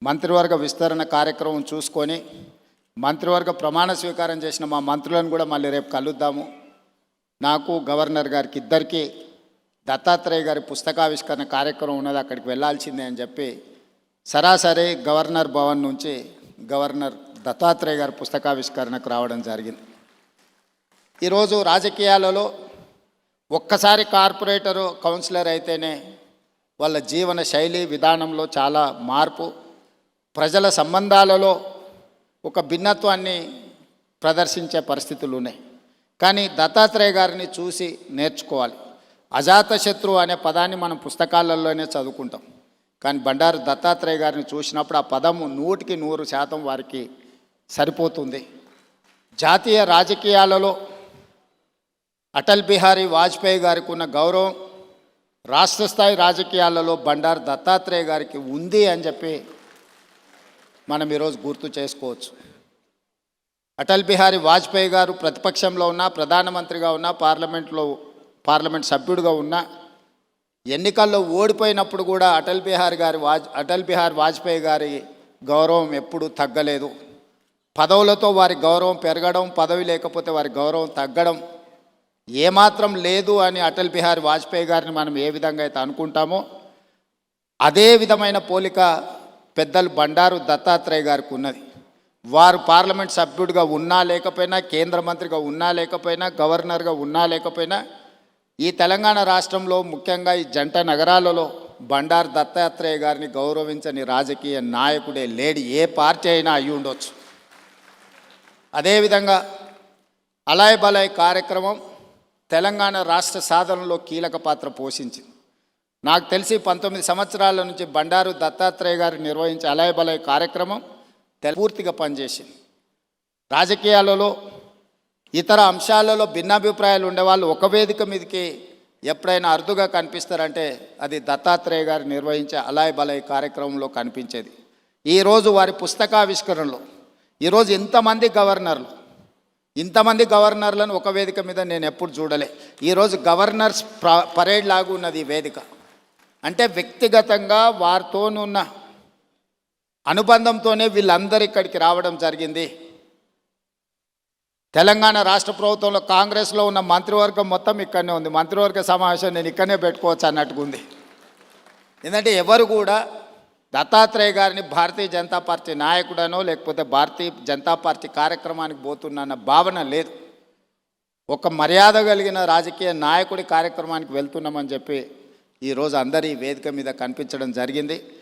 మంత్రివర్గ విస్తరణ కార్యక్రమం చూసుకొని మంత్రివర్గ ప్రమాణ స్వీకారం చేసిన మా మంత్రులను కూడా మళ్ళీ రేపు కలుద్దాము. నాకు గవర్నర్ గారికి ఇద్దరికీ దత్తాత్రేయ గారి పుస్తకావిష్కరణ కార్యక్రమం ఉన్నది, అక్కడికి వెళ్ళాల్సిందే అని చెప్పి సరాసరి గవర్నర్ భవన్ నుంచి గవర్నర్ దత్తాత్రేయ గారి పుస్తకావిష్కరణకు రావడం జరిగింది. ఈరోజు రాజకీయాలలో ఒక్కసారి కార్పొరేటరు కౌన్సిలర్ అయితేనే వాళ్ళ జీవన శైలి విధానంలో చాలా మార్పు, ప్రజల సంబంధాలలో ఒక భిన్నత్వాన్ని ప్రదర్శించే పరిస్థితులు ఉన్నాయి. కానీ దత్తాత్రేయ గారిని చూసి నేర్చుకోవాలి. అజాతశత్రువు అనే పదాన్ని మనం పుస్తకాలలోనే చదువుకుంటాం, కానీ బండారు దత్తాత్రేయ గారిని చూసినప్పుడు ఆ పదము 100% వారికి సరిపోతుంది. జాతీయ రాజకీయాలలో అటల్ బిహారీ వాజ్పేయి గారికి ఉన్న గౌరవం రాష్ట్ర స్థాయి రాజకీయాలలో బండారు దత్తాత్రేయ గారికి ఉంది అని చెప్పి మనం ఈరోజు గుర్తు చేసుకోవచ్చు. అటల్ బిహారీ వాజ్పేయి గారు ప్రతిపక్షంలో ఉన్న, ప్రధానమంత్రిగా ఉన్న, పార్లమెంట్ సభ్యుడిగా ఉన్న, ఎన్నికల్లో ఓడిపోయినప్పుడు కూడా అటల్ బిహారీ వాజ్పేయి గారి గౌరవం ఎప్పుడూ తగ్గలేదు. పదవులతో వారి గౌరవం పెరగడం, పదవి లేకపోతే వారి గౌరవం తగ్గడం ఏమాత్రం లేదు అని అటల్ బిహారీ వాజ్పేయి గారిని మనం ఏ విధంగా అయితే అనుకుంటామో అదే విధమైన పోలిక పెద్దలు బండారు దత్తాత్రేయ గారికి ఉన్నది. వారు పార్లమెంట్ సభ్యుడిగా ఉన్నా లేకపోయినా, కేంద్ర మంత్రిగా ఉన్నా లేకపోయినా, గవర్నర్గా ఉన్నా లేకపోయినా, ఈ తెలంగాణ రాష్ట్రంలో ముఖ్యంగా ఈ జంట నగరాలలో బండారు దత్తాత్రేయ గారిని గౌరవించని రాజకీయ నాయకుడే లేడు, ఏ పార్టీ అయినా అయి ఉండొచ్చు. అదేవిధంగా అలాయ్ బలాయ్ కార్యక్రమం తెలంగాణ రాష్ట్ర సాధనలో కీలక పాత్ర పోషించింది. నాకు తెలిసి 19 సంవత్సరాల నుంచి బండారు దత్తాత్రేయ గారు నిర్వహించే అలాయ్ బలాయ్ కార్యక్రమం పూర్తిగా పనిచేసింది. రాజకీయాలలో ఇతర అంశాలలో భిన్నాభిప్రాయాలు ఉండేవాళ్ళు ఒక వేదిక మీదకి ఎప్పుడైనా అరుదుగా కనిపిస్తారంటే అది దత్తాత్రేయ గారు నిర్వహించే అలాయ్ బలాయ్ కార్యక్రమంలో కనిపించేది. ఈరోజు వారి పుస్తకావిష్కరణలో ఈరోజు ఇంతమంది గవర్నర్లను ఒక వేదిక మీద నేను ఎప్పుడు చూడలే. ఈరోజు గవర్నర్స్ పరేడ్ లాగా ఉన్నది ఈ వేదిక. అంటే వ్యక్తిగతంగా వారితోనున్న అనుబంధంతోనే వీళ్ళందరూ ఇక్కడికి రావడం జరిగింది. తెలంగాణ రాష్ట్ర ప్రభుత్వంలో కాంగ్రెస్లో ఉన్న మంత్రివర్గం మొత్తం ఇక్కడనే ఉంది. మంత్రివర్గ సమావేశం నేను ఇక్కడనే పెట్టుకోవచ్చు అన్నట్టుగా ఉంది. ఎందుకంటే ఎవరు కూడా దత్తాత్రేయ గారిని భారతీయ జనతా పార్టీ నాయకుడనో లేకపోతే భారతీయ జనతా పార్టీ కార్యక్రమానికి పోతున్న భావన లేదు. ఒక మర్యాద కలిగిన రాజకీయ నాయకుడి కార్యక్రమానికి వెళ్తున్నామని చెప్పి ఈరోజు అందరి వేదిక మీద కనిపించడం జరిగింది.